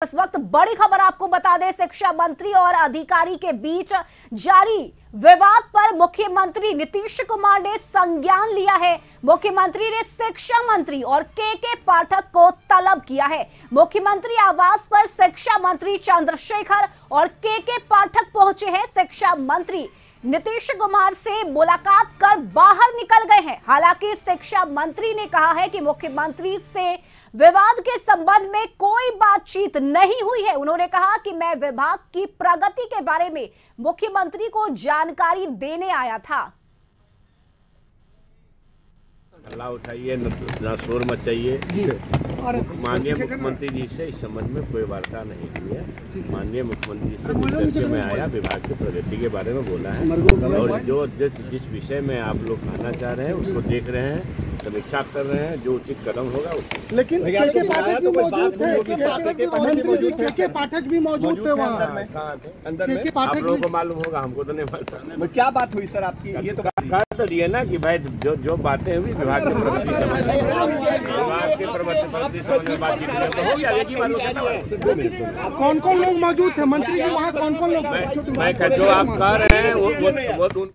इस वक्त बड़ी खबर आपको बता दें, शिक्षा मंत्री और अधिकारी के बीच जारी विवाद पर मुख्यमंत्री नीतीश कुमार ने संज्ञान लिया है। मुख्यमंत्री ने शिक्षा मंत्री और के पाठक को तलब किया है। मुख्यमंत्री आवास पर शिक्षा मंत्री चंद्रशेखर और के पाठक पहुंचे हैं। शिक्षा मंत्री नीतीश कुमार से मुलाकात कर बाहर निकल गए हैं। हालांकि शिक्षा मंत्री ने कहा है कि मुख्यमंत्री से विवाद के संबंध में कोई बातचीत नहीं हुई है। उन्होंने कहा कि मैं विभाग की प्रगति के बारे में मुख्यमंत्री को जानकारी देने आया था। हल्ला उठाइए, ना शोर मचाइए। माननीय मुख्यमंत्री जी से इस संबंध में कोई वार्ता नहीं हुई है। माननीय मुख्यमंत्री जी से मिलकर मैं आया, विभाग की प्रगति के बारे में बोला है और जो जिस विषय में आप लोग कहना चाह रहे हैं उसको देख रहे हैं, समीक्षा कर रहे हैं, जो उचित कदम होगा। लेकिन के पाठक भी मौजूद थे, के पाठक भी मौजूद थे वहाँ अंदर। आप लोगों को मालूम होगा, हमको तो नहीं मालूम। क्या बात हुई सर आपकी? ये तो कहा तो दिए ना कि भाई जो बातें हुई विभाग के प्रगति में बातचीत हो गया। कौन कौन लोग मौजूद थे? मंत्री जी वहाँ कौन कौन लोग? मैं जो आप कह रहे हैं वो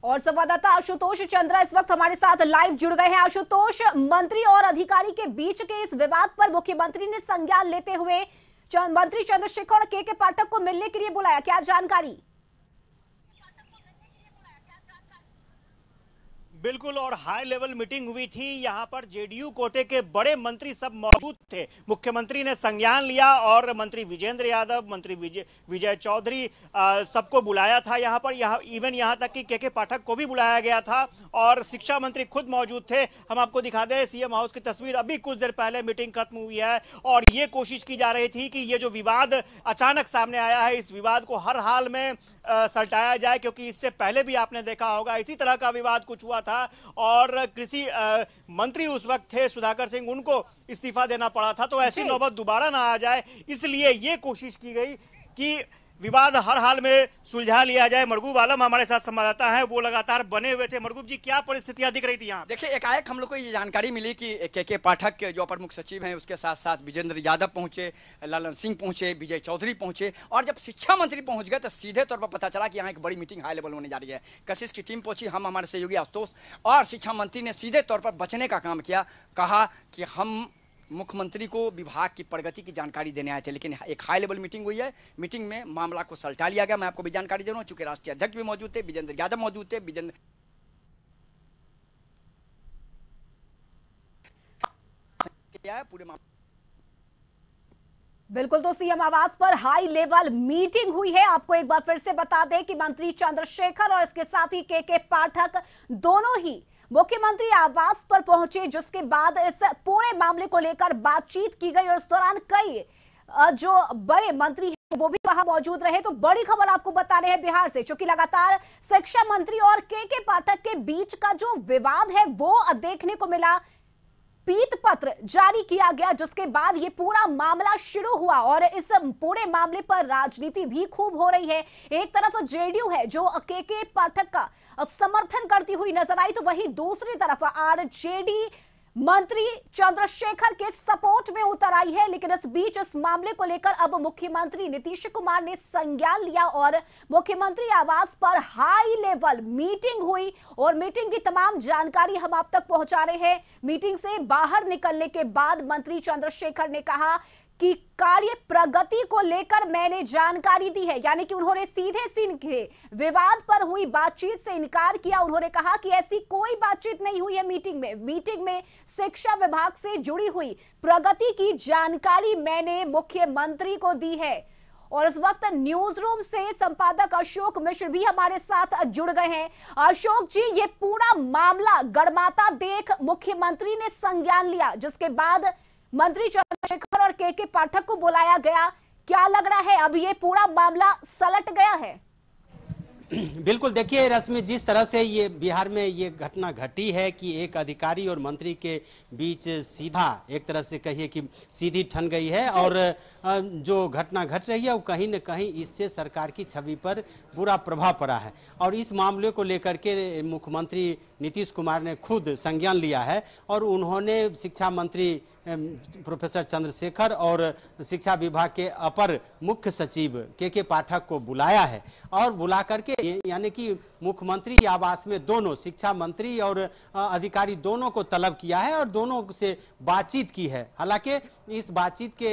और संवाददाता आशुतोष चंद्रा इस वक्त हमारे साथ लाइव जुड़ गए हैं। आशुतोष, मंत्री और अधिकारी के बीच के इस विवाद पर मुख्यमंत्री ने संज्ञान लेते हुए मंत्री चंद्रशेखर और के पाठक को मिलने के लिए बुलाया, क्या जानकारी? बिल्कुल, और हाई लेवल मीटिंग हुई थी। यहाँ पर जेडीयू कोटे के बड़े मंत्री सब मौजूद थे। मुख्यमंत्री ने संज्ञान लिया और मंत्री विजेंद्र यादव, मंत्री विजय चौधरी सबको बुलाया था यहाँ पर। इवन यहाँ तक कि के पाठक को भी बुलाया गया था और शिक्षा मंत्री खुद मौजूद थे। हम आपको दिखा दें सीएम हाउस की तस्वीर। अभी कुछ देर पहले मीटिंग खत्म हुई है और ये कोशिश की जा रही थी कि ये जो विवाद अचानक सामने आया है, इस विवाद को हर हाल में सलटाया जाए, क्योंकि इससे पहले भी आपने देखा होगा इसी तरह का विवाद कुछ हुआ था और कृषि मंत्री उस वक्त थे सुधाकर सिंह, उनको इस्तीफा देना पड़ा था। तो ऐसी नौबत दोबारा ना आ जाए, इसलिए ये कोशिश की गई कि विवाद हर हाल में सुलझा लिया जाए। मरगूब आलम हमारे साथ संवाददाता हैं, वो लगातार बने हुए थे। मरगूब जी, क्या परिस्थितियां दिख रही थी यहाँ? देखिए, एकाएक हम लोग को ये जानकारी मिली कि के पाठक जो अपर मुख्य सचिव हैं, उसके साथ साथ विजेंद्र यादव पहुंचे, ललन सिंह पहुंचे, विजय चौधरी पहुंचे और जब शिक्षा मंत्री पहुंच गए तो सीधे तौर पर पता चला कि यहाँ एक बड़ी मीटिंग हाई लेवल होने जा रही है। कशिश की टीम पहुंची, हम हमारे सहयोगी आशुतोष, और शिक्षा मंत्री ने सीधे तौर पर बचने का काम किया। कहा कि हम मुख्यमंत्री को विभाग की प्रगति की जानकारी देने आए थे, लेकिन एक हाई लेवल मीटिंग हुई है। मीटिंग में मामला को सलटा लिया गया। मैं आपको भी जानकारी दे रहा हूं, चूंकि राष्ट्रीय अध्यक्ष भी मौजूद थे, विजेंद्र यादव मौजूद थे, पूरे बिल्कुल, तो सीएम आवास पर हाई लेवल मीटिंग हुई है। आपको एक बार फिर से बता दें कि मंत्री चंद्रशेखर और इसके साथ ही के पाठक दोनों ही मुख्यमंत्री आवास पर पहुंचे, जिसके बाद इस पूरे मामले को लेकर बातचीत की गई और इस दौरान कई जो बड़े मंत्री हैं वो भी वहां मौजूद रहे। तो बड़ी खबर आपको बता रहे हैं बिहार से, क्योंकि लगातार शिक्षा मंत्री और के पाठक के बीच का जो विवाद है वो देखने को मिला। पीत पत्र जारी किया गया, जिसके बाद ये पूरा मामला शुरू हुआ और इस पूरे मामले पर राजनीति भी खूब हो रही है। एक तरफ जेडीयू है जो के पाठक का समर्थन करती हुई नजर आई, तो वहीं दूसरी तरफ आरजेडी मंत्री चंद्रशेखर के सपोर्ट में उतर आई है। लेकिन इस बीच इस मामले को लेकर अब मुख्यमंत्री नीतीश कुमार ने संज्ञान लिया और मुख्यमंत्री आवास पर हाई लेवल मीटिंग हुई और मीटिंग की तमाम जानकारी हम आप तक पहुंचा रहे हैं। मीटिंग से बाहर निकलने के बाद मंत्री चंद्रशेखर ने कहा कि कार्य प्रगति को लेकर मैंने जानकारी दी है, यानी कि उन्होंने सीधे विवाद पर हुई बातचीत से इनकार किया। उन्होंने कहा कि ऐसी कोई बातचीत नहीं हुई है मीटिंग में शिक्षा विभाग से जुड़ी हुई प्रगति की जानकारी मैंने मुख्यमंत्री को दी है। और इस वक्त न्यूज रूम से संपादक अशोक मिश्र भी हमारे साथ जुड़ गए हैं। अशोक जी, ये पूरा मामला गरमाता देख मुख्यमंत्री ने संज्ञान लिया, जिसके बाद मंत्री चंद्रशेखर और के पाठक को बुलाया गया। क्या लग रहा है, अब ये पूरा मामला सलट गया है? बिल्कुल, देखिए रश्मि, जिस तरह से ये बिहार में ये घटना घटी है कि एक अधिकारी और मंत्री के बीच सीधा एक तरह से कहिए कि सीधी ठन गई है और जो घटना घट रही है वो कहीं न कहीं इससे सरकार की छवि पर बुरा प्रभाव पड़ा है। और इस मामले को लेकर के मुख्यमंत्री नीतीश कुमार ने खुद संज्ञान लिया है और उन्होंने शिक्षा मंत्री प्रोफेसर चंद्रशेखर और शिक्षा विभाग के अपर मुख्य सचिव के पाठक को बुलाया है और बुला करके यानी कि मुख्यमंत्री आवास में दोनों शिक्षा मंत्री और अधिकारी दोनों को तलब किया है और दोनों से बातचीत की है। हालांकि इस बातचीत के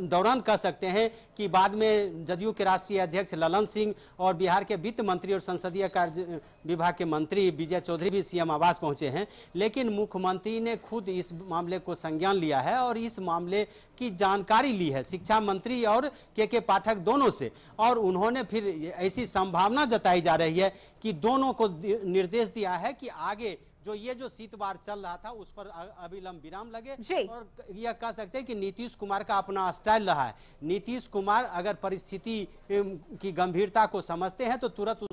दौरान कह सकते हैं कि बाद में जदयू के राष्ट्रीय अध्यक्ष ललन सिंह और बिहार के वित्त मंत्री और संसदीय कार्य विभाग के मंत्री विजय चौधरी भी सीएम आवास पहुंचे हैं, लेकिन मुख्यमंत्री ने खुद इस मामले को संज्ञान लिया है और इस मामले की जानकारी ली है शिक्षा मंत्री और के पाठक दोनों से, और उन्होंने फिर ऐसी संभावना जताई जा रही है कि दोनों को निर्देश दिया है कि आगे जो शीतवार चल रहा था उस पर अविलंब विराम लगे। और यह कह सकते हैं कि नीतीश कुमार का अपना स्टाइल रहा है। नीतीश कुमार अगर परिस्थिति की गंभीरता को समझते हैं तो तुरंत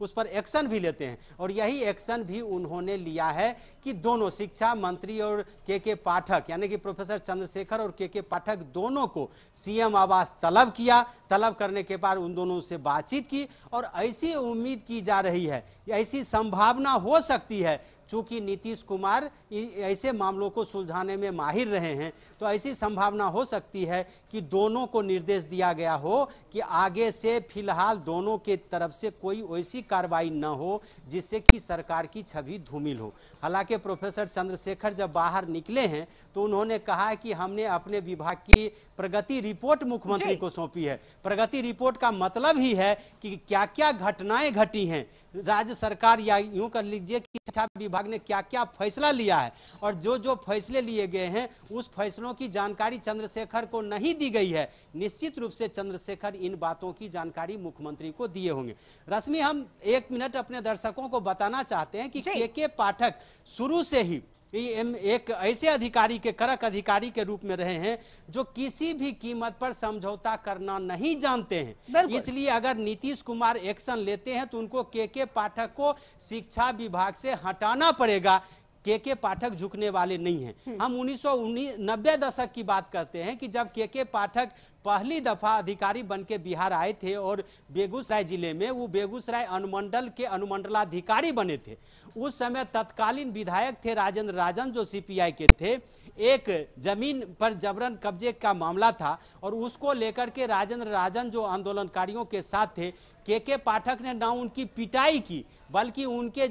उस पर एक्शन भी लेते हैं, और यही एक्शन भी उन्होंने लिया है कि दोनों शिक्षा मंत्री और के पाठक यानी कि प्रोफेसर चंद्रशेखर और के पाठक दोनों को सीएम आवास तलब किया। तलब करने के बाद उन दोनों से बातचीत की और ऐसी उम्मीद की जा रही है, ऐसी संभावना हो सकती है, चूंकि नीतीश कुमार ऐसे मामलों को सुलझाने में माहिर रहे हैं, तो ऐसी संभावना हो सकती है कि दोनों को निर्देश दिया गया हो कि आगे से फिलहाल दोनों के तरफ से कोई वैसी कार्रवाई न हो जिससे कि सरकार की छवि धूमिल हो। हालांकि प्रोफेसर चंद्रशेखर जब बाहर निकले हैं तो उन्होंने कहा कि हमने अपने विभाग की प्रगति रिपोर्ट मुख्यमंत्री को सौंपी है। प्रगति रिपोर्ट का मतलब ही है कि क्या क्या घटनाएं घटी हैं राज्य सरकार, या यूं कर लीजिए कि शिक्षा विभाग ने क्या क्या फैसला लिया है, और जो फैसले लिए गए हैं उस फैसलों की जानकारी चंद्रशेखर को नहीं दी गई है। निश्चित रूप से चंद्रशेखर इन बातों की जानकारी मुख्यमंत्री को दिए होंगे। रश्मि, हम 1 मिनट अपने दर्शकों को बताना चाहते हैं कि के पाठक शुरू से ही एक ऐसे अधिकारी के कड़क अधिकारी के रूप में रहे हैं जो किसी भी कीमत पर समझौता करना नहीं जानते हैं। इसलिए अगर नीतीश कुमार एक्शन लेते हैं तो उनको के पाठक को शिक्षा विभाग से हटाना पड़ेगा। के पाठक झुकने वाले नहीं हैं। हम 1990 दशक की बात करते हैं कि जब के पाठक पहली दफा अधिकारी बन के बिहार आए थे और बेगूसराय जिले में वो बेगूसराय अनुमंडल के अनुमंडलाधिकारी बने थे। उस समय तत्कालीन विधायक थे राजेंद्र राजन जो सीपीआई के थे। एक जमीन पर जबरन कब्जे का मामला था और उसको लेकर के राजेंद्र राजन जो आंदोलनकारियों के साथ थे, के पाठक ने ना उनकी पिटाई की बल्कि उनके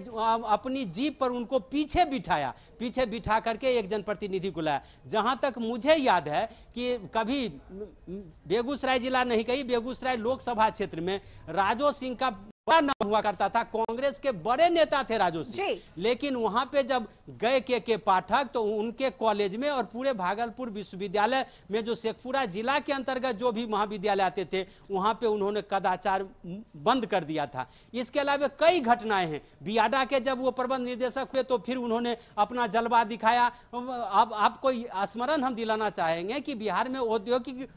अपनी जीप पर उनको पीछे बिठा करके एक जनप्रतिनिधि को लाया। जहां तक मुझे याद है कि कभी बेगूसराय जिला नहीं कही, बेगूसराय लोकसभा क्षेत्र में राजो सिंह का बड़ा नाम हुआ करता था, कांग्रेस के बड़े नेता थे राजो सिंह। लेकिन वहां पे जब गए के पाठक तो उनके कॉलेज में और पूरे भागलपुर विश्वविद्यालय में जो शेखपुरा जिला के अंतर्गत जो भी महाविद्यालय आते थे वहां पे उन्होंने कदाचार बंद कर दिया था। इसके अलावा कई घटनाएं हैं। बियाडा के जब वो प्रबंध निदेशक हुए तो फिर उन्होंने अपना जलवा दिखाया। अब आपको स्मरण हम दिलाना चाहेंगे कि बिहार में औद्योगिक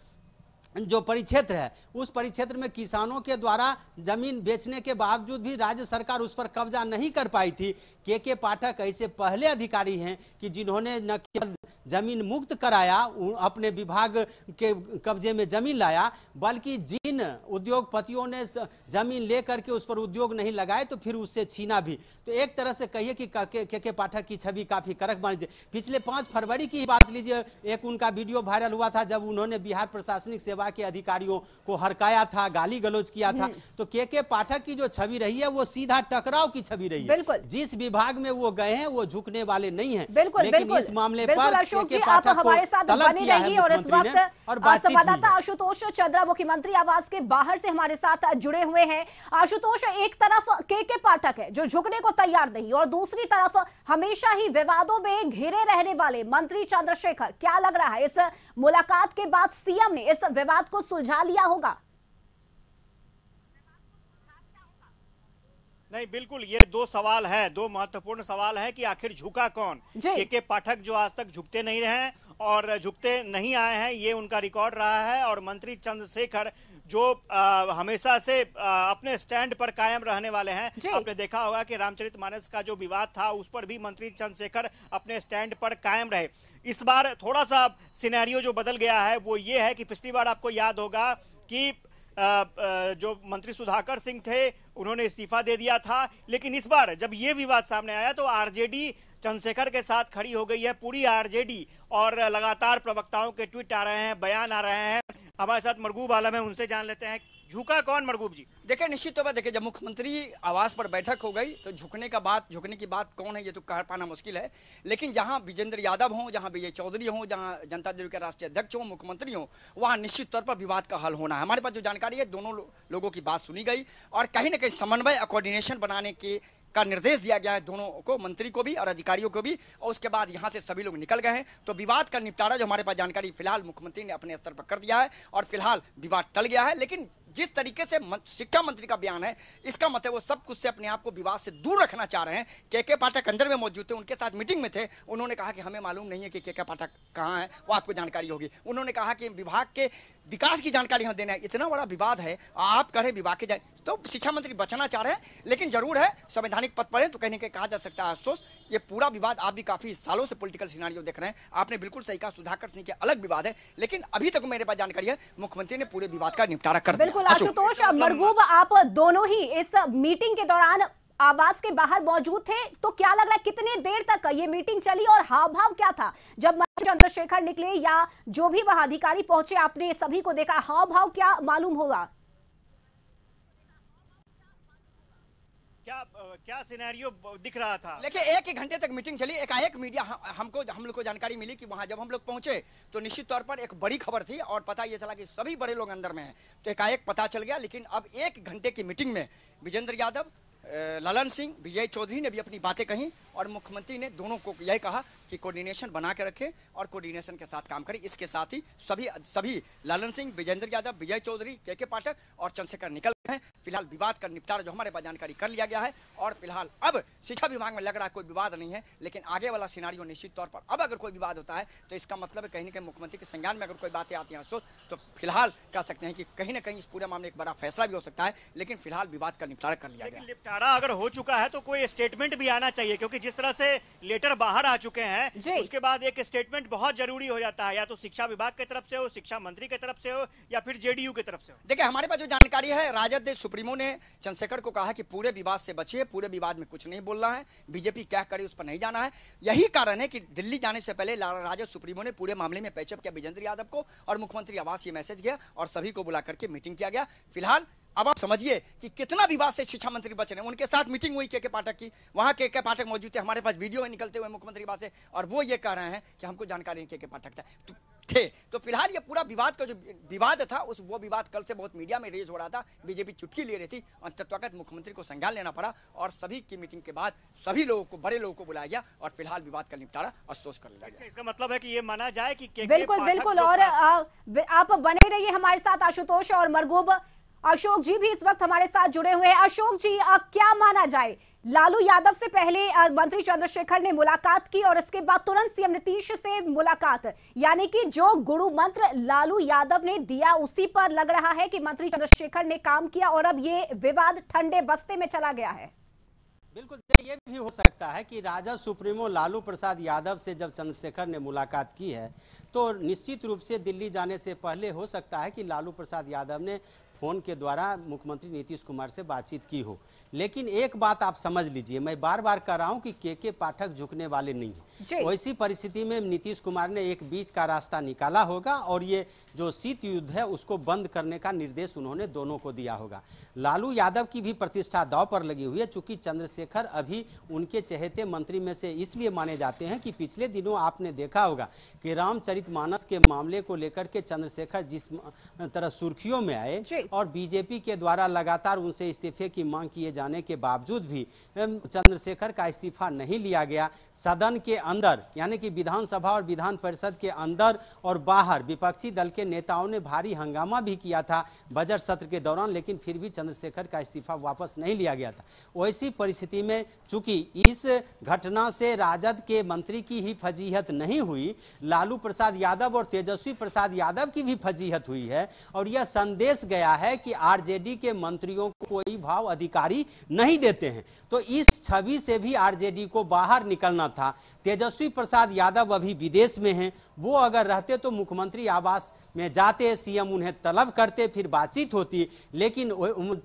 जो परिक्षेत्र है उस परिक्षेत्र में किसानों के द्वारा जमीन बेचने के बावजूद भी राज्य सरकार उस पर कब्जा नहीं कर पाई थी। के पाठक ऐसे पहले अधिकारी हैं कि जिन्होंने न केवल जमीन मुक्त कराया, अपने विभाग के कब्जे में जमीन लाया, बल्कि जिन उद्योगपतियों ने जमीन लेकर के उस पर उद्योग नहीं लगाए तो फिर उससे छीना भी। तो एक तरह से कहिए कि के पाठक की छवि काफी कड़क बनी। पिछले 5 फरवरी की बात लीजिए, एक उनका वीडियो वायरल हुआ था जब उन्होंने बिहार प्रशासनिक सेवा के अधिकारियों को हरकाया था, गाली गलौज किया था। तो के पाठक की जो छवि रही है वो सीधा टकराव की छवि रही है। जिस विभाग में वो गए हैं वो झुकने वाले नहीं हैं। लेकिन इस मामले पर अशोक जी आप हमारे साथ बने रहिए और इस वक्त संवाददाता आशुतोष चंद्रा मुख्यमंत्री आवास के बाहर से हमारे साथ जुड़े हुए हैं। आशुतोष, एक तरफ के पाठक है जो झुकने को तैयार नहीं और दूसरी तरफ हमेशा ही विवादों में घिरे रहने वाले मंत्री चंद्रशेखर, क्या लग रहा है इस मुलाकात के बाद सीएम ने इस विवाद को सुलझा लिया होगा? नहीं, बिल्कुल ये 2 सवाल है, 2 महत्वपूर्ण सवाल है कि आखिर झुका कौन। के पाठक जो आज तक झुकते नहीं रहे और झुकते नहीं आए हैं, ये उनका रिकॉर्ड रहा है, और मंत्री चंद्रशेखर जो हमेशा से अपने स्टैंड पर कायम रहने वाले हैं। आपने देखा होगा कि रामचरितमानस का जो विवाद था उस पर भी मंत्री चंद्रशेखर अपने स्टैंड पर कायम रहे। इस बार थोड़ा सा सिनेरियो जो बदल गया है वो ये है कि पिछली बार आपको याद होगा कि जो मंत्री सुधाकर सिंह थे उन्होंने इस्तीफा दे दिया था, लेकिन इस बार जब ये विवाद सामने आया तो आरजेडी चंद्रशेखर के साथ खड़ी हो गई है पूरी आरजेडी और लगातार प्रवक्ताओं के ट्वीट आ रहे हैं, बयान आ रहे हैं। हमारे साथ मरगूब आलम है, उनसे जान लेते हैं झुका कौन मरगूब जी। देखिए निश्चित तौर पर देखिए जब मुख्यमंत्री आवास पर बैठक हो गई तो झुकने की बात कौन है ये तो कह पाना मुश्किल है, लेकिन जहां विजेंद्र यादव हों, जहां विजय चौधरी हों, जहां जनता दल के राष्ट्रीय अध्यक्ष हों, मुख्यमंत्री हों, वहां निश्चित तौर पर विवाद का हल होना है। हमारे पास जो जानकारी है दोनों लोगों की बात सुनी गई और कहीं ना कहीं समन्वय और कोऑर्डिनेशन बनाने का निर्देश दिया गया है दोनों को, मंत्री को भी और अधिकारियों को भी, और उसके बाद यहां से सभी लोग निकल गए हैं। तो विवाद का निपटारा जो हमारे पास जानकारी फिलहाल मुख्यमंत्री ने अपने स्तर पर कर दिया है और फिलहाल विवाद टल गया है। लेकिन जिस तरीके से शिक्षा मंत्री का बयान है इसका मतलब वो सब कुछ से अपने आप को विवाद से दूर रखना चाह रहे हैं। के पाठक अंदर में मौजूद थे, उनके साथ मीटिंग में थे, उन्होंने कहा कि हमें मालूम नहीं है कि के पाठक कहाँ है, वो आपको जानकारी होगी। उन्होंने कहा कि विभाग के विकास की जानकारी हम देना है, इतना बड़ा विवाद है आप करें विभाग के जाए, तो शिक्षा मंत्री बचना चाह रहे हैं। लेकिन जरूर है संवैधानिक पद पर है तो कहीं ना कहीं कहा जा सकता है अफसोस ये पूरा विवाद आप भी काफी सालों से पॉलिटिकल सिनेरियो देख रहे हैं, आपने बिल्कुल सही कहा सुधाकर सिंह के अलग विवाद है, लेकिन अभी तक मेरे पास जानकारी है मुख्यमंत्री ने पूरे विवाद का निपटारा कर दिया। बिल्कुल आशुतोष, मरगूब आप दोनों ही इस मीटिंग के दौरान आवास के बाहर मौजूद थे, तो क्या लग रहा है कितने देर तक ये मीटिंग चली और हाव भाव क्या था जब मंत्री चंद्रशेखर निकले या जो भी वहां अधिकारी पहुंचे, आपने सभी को देखा, हाव भाव क्या मालूम होगा? क्या सिनेरियो दिख रहा था? देखिए एक घंटे तक मीटिंग चली, एकाएक मीडिया हम लोग को जानकारी मिली कि वहां जब हम लोग पहुंचे तो निश्चित तौर पर एक बड़ी खबर थी और पता ये चला कि सभी बड़े लोग अंदर में हैं, तो एकाएक पता चल गया। लेकिन अब 1 घंटे की मीटिंग में विजेंद्र यादव, ललन सिंह, विजय चौधरी ने भी अपनी बातें कही और मुख्यमंत्री ने दोनों को यह कहा कि कोऑर्डिनेशन बना के रखें और कोऑर्डिनेशन के साथ काम करें। इसके साथ ही सभी ललन सिंह, विजेंद्र यादव, विजय चौधरी, के पाठक और चंद्रशेखर निकल गए हैं। फिलहाल विवाद का निपटारा जो हमारे पास जानकारी कर लिया गया है और फिलहाल अब शिक्षा विभाग में लग रहा है कोई विवाद नहीं है, लेकिन आगे वाला सिनेरियो निश्चित तौर पर अब अगर कोई विवाद होता है तो इसका मतलब है कहीं ना कहीं मुख्यमंत्री के संज्ञान में अगर कोई बातें आती हैं तो फिलहाल कह सकते हैं कि कहीं ना कहीं इस पूरे मामले एक बड़ा फैसला भी हो सकता है, लेकिन फिलहाल विवाद का निपटारा कर लिया गया। निपटारा अगर हो चुका है तो कोई स्टेटमेंट भी आना चाहिए, क्योंकि जिस तरह से लेटर बाहर आ चुके हैं उसके बाद एक स्टेटमेंट बहुत जरूरी हो जाता है, या तो शिक्षा विभाग की तरफ से हो, शिक्षा मंत्री की तरफ से हो या फिर जेडीयू की तरफ से हो। देखिए हमारे पास जो जानकारी है राजद सुप्रीमो ने चंद्रशेखर को कहा कि पूरे विवाद से बचिए, पूरे विवाद में कुछ नहीं बोलना है, बीजेपी क्या करे उस पर नहीं जाना है। यही कारण है कि दिल्ली जाने से पहले राजद सुप्रीमो ने पूरे मामले में पैचअप किया विजेंद्र यादव को और मुख्यमंत्री आवास ये मैसेज गया और सभी को बुला करके मीटिंग किया गया। फिलहाल अब आप समझिए कि कितना विवाद से शिक्षा मंत्री बच रहे हैं। उनके साथ मीटिंग हुई के पाठक की, वहां के पाठक मौजूद थे, हमारे पास वीडियो है निकलते हुए मुख्यमंत्री आवास से, और वो ये कह रहे हैं कि हमको जानकारी नहीं के पाठक थे। तो फिलहाल ये पूरा विवाद का जो विवाद था वो विवाद कल से बहुत मीडिया में रेज हो रहा था, बीजेपी चुटकी ले रही थी और तत्वगत मुख्यमंत्री को संज्ञान लेना पड़ा और सभी की मीटिंग के बाद सभी लोगों को, बड़े लोगों को बुलाया गया और फिलहाल विवाद का निपटारा आशुतोष कर लिया गया। इसका मतलब है कि ये माना जाए कि बिल्कुल और आप बने रहिए हमारे साथ आशुतोष और मरगूब। अशोक जी भी इस वक्त हमारे साथ जुड़े हुए हैं। अशोक जी क्या माना जाए, लालू यादव से पहले मंत्री चंद्रशेखर ने मुलाकात की और इसके बाद तुरंत सीएम नीतीश से मुलाकात, यानी कि जो गुरु मंत्र लालू यादव ने दिया उसी पर लग रहा है कि मंत्री चंद्रशेखर ने काम किया और अब ये विवाद ठंडे बस्ते में चला गया है। बिल्कुल ये भी हो सकता है कि राजद सुप्रीमो लालू प्रसाद यादव से जब चंद्रशेखर ने मुलाकात की है तो निश्चित रूप से दिल्ली जाने से पहले हो सकता है कि लालू प्रसाद यादव ने फोन के द्वारा मुख्यमंत्री नीतीश कुमार से बातचीत की हो। लेकिन एक बात आप समझ लीजिए, मैं बार बार कह रहा हूं कि के पाठक झुकने वाले नहीं हैं। वैसी परिस्थिति में नीतीश कुमार ने एक बीच का रास्ता निकाला होगा और ये जो शीत युद्ध है उसको बंद करने का निर्देश उन्होंने दोनों को दिया होगा। लालू यादव की भी प्रतिष्ठा दांव पर लगी हुई है, चूंकि चंद्रशेखर अभी उनके चहेते मंत्री में से इसलिए माने जाते हैं कि पिछले दिनों आपने देखा होगा कि रामचरितमानस के मामले को लेकर के चंद्रशेखर जिस तरह सुर्खियों में आए और बीजेपी के द्वारा लगातार उनसे इस्तीफे की मांग किए जाने के बावजूद भी चंद्रशेखर का इस्तीफा नहीं लिया गया। सदन के अंदर यानी कि विधानसभा और विधान परिषद के अंदर और बाहर विपक्षी दल के नेताओं ने भारी हंगामा भी किया था बजट सत्र के दौरान, लेकिन फिर भी चंद्रशेखर का इस्तीफा वापस नहीं लिया गया था। वैसी परिस्थिति में चूंकि इस घटना से राजद के मंत्री की ही फजीहत नहीं हुई, लालू प्रसाद यादव और तेजस्वी प्रसाद यादव की भी फजीहत हुई है और यह संदेश गया है कि आरजेडी के मंत्रियों को कोई भाव अधिकारी नहीं देते हैं। तो इस छवि से भी आरजेडी को बाहर निकलना था। तेजस्वी प्रसाद यादव अभी विदेश में हैं, वो अगर रहते तो मुख्यमंत्री आवास में जाते, सीएम उन्हें तलब करते, फिर बातचीत होती। लेकिन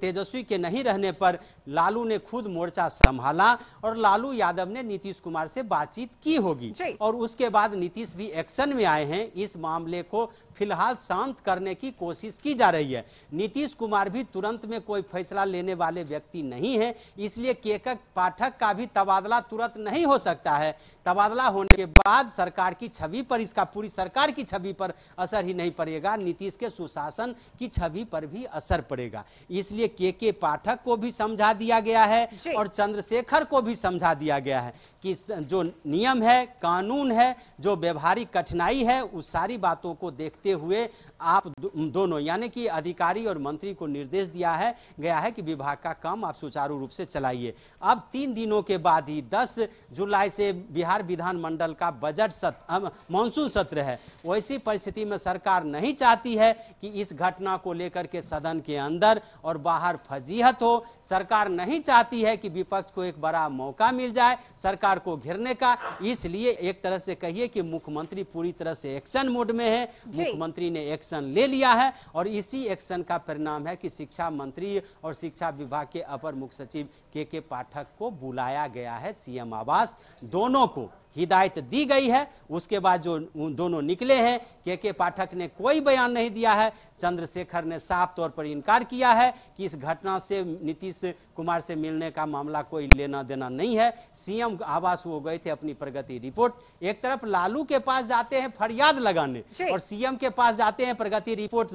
तेजस्वी के नहीं रहने पर लालू ने खुद मोर्चा संभाला और लालू यादव ने नीतीश कुमार से बातचीत की होगी और उसके बाद नीतीश भी एक्शन में आए हैं। इस मामले को फिलहाल शांत करने की कोशिश की जा रही है। नीतीश कुमार भी तुरंत में कोई फैसला लेने वाले व्यक्ति नहीं है, इसलिए केके पाठक का भी तबादला तुरंत नहीं हो सकता है। तबादला होने के बाद सरकार की छवि पर, इसका पूरी सरकार की छवि पर असर ही नहीं पड़ेगा, नीतीश के सुशासन की छवि पर भी असर पड़ेगा। इसलिए केके पाठक को भी समझा दिया गया है और चंद्रशेखर को भी समझा दिया गया है कि जो नियम है, कानून है, जो व्यवहारिक कठिनाई है, उस सारी बातों को देखते हुए आप दोनों यानी कि अधिकारी और मंत्री को निर्देश दिया गया है कि विभाग का काम आप सुचारू रूप से चलाइए। अब 3 दिनों के बाद ही 10 जुलाई से बिहार विधानमंडल का बजट सत्र, मानसून सत्र है। वैसी परिस्थिति में सरकार नहीं चाहती है कि इस घटना को लेकर के सदन के अंदर और बाहर फजीहत हो। सरकार नहीं चाहती है कि विपक्ष को एक बड़ा मौका मिल जाए सरकार को घेरने का। इसलिए एक तरह से कहिए कि मुख्यमंत्री पूरी तरह से एक्शन मोड में है। मुख्यमंत्री ने एक्शन ले लिया है और इसी एक्शन का परिणाम है कि शिक्षा मंत्री और शिक्षा विभाग के अपर मुख्य सचिव केके पाठक को बुलाया गया है सीएम आवास। दोनों को हिदायत दी गई है। उसके बाद जो दोनों निकले हैं, केके पाठक ने कोई बयान नहीं दिया है। चंद्रशेखर ने साफ तौर पर इनकार किया है कि इस घटना से नीतीश कुमार से मिलने का मामला कोई लेना देना नहीं है। सीएम आवास वो गए थे अपनी प्रगति रिपोर्ट। एक तरफ लालू के पास जाते हैं फरियाद लगाने और सीएम के पास जाते हैं प्रगति रिपोर्ट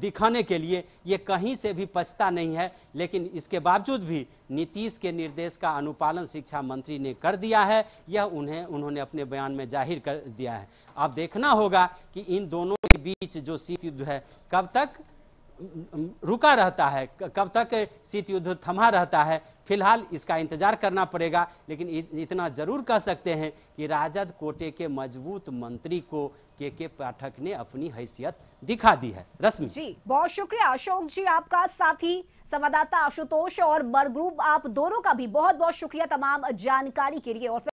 दिखाने के लिए। ये कहीं से भी पछता नहीं है। लेकिन इसके बावजूद भी नीतीश के निर्देश का अनुपालन शिक्षा मंत्री ने कर दिया है। यह उन्होंने अपने बयान में जाहिर कर दिया है। अब देखना होगा कि इन दोनों के बीच जो शीत युद्ध है कब तक रुका रहता है, कब तक शीत युद्ध थमा रहता है। फिलहाल इसका इंतजार करना पड़ेगा। लेकिन इतना जरूर कह सकते हैं कि राजद कोटे के मजबूत मंत्री को केके पाठक ने अपनी हैसियत दिखा दी है। रश्मि जी, बहुत शुक्रिया अशोक जी आपका, साथी संवाददाता आशुतोष और बर ग्रुप, आप दोनों का भी बहुत बहुत शुक्रिया तमाम जानकारी के लिए। और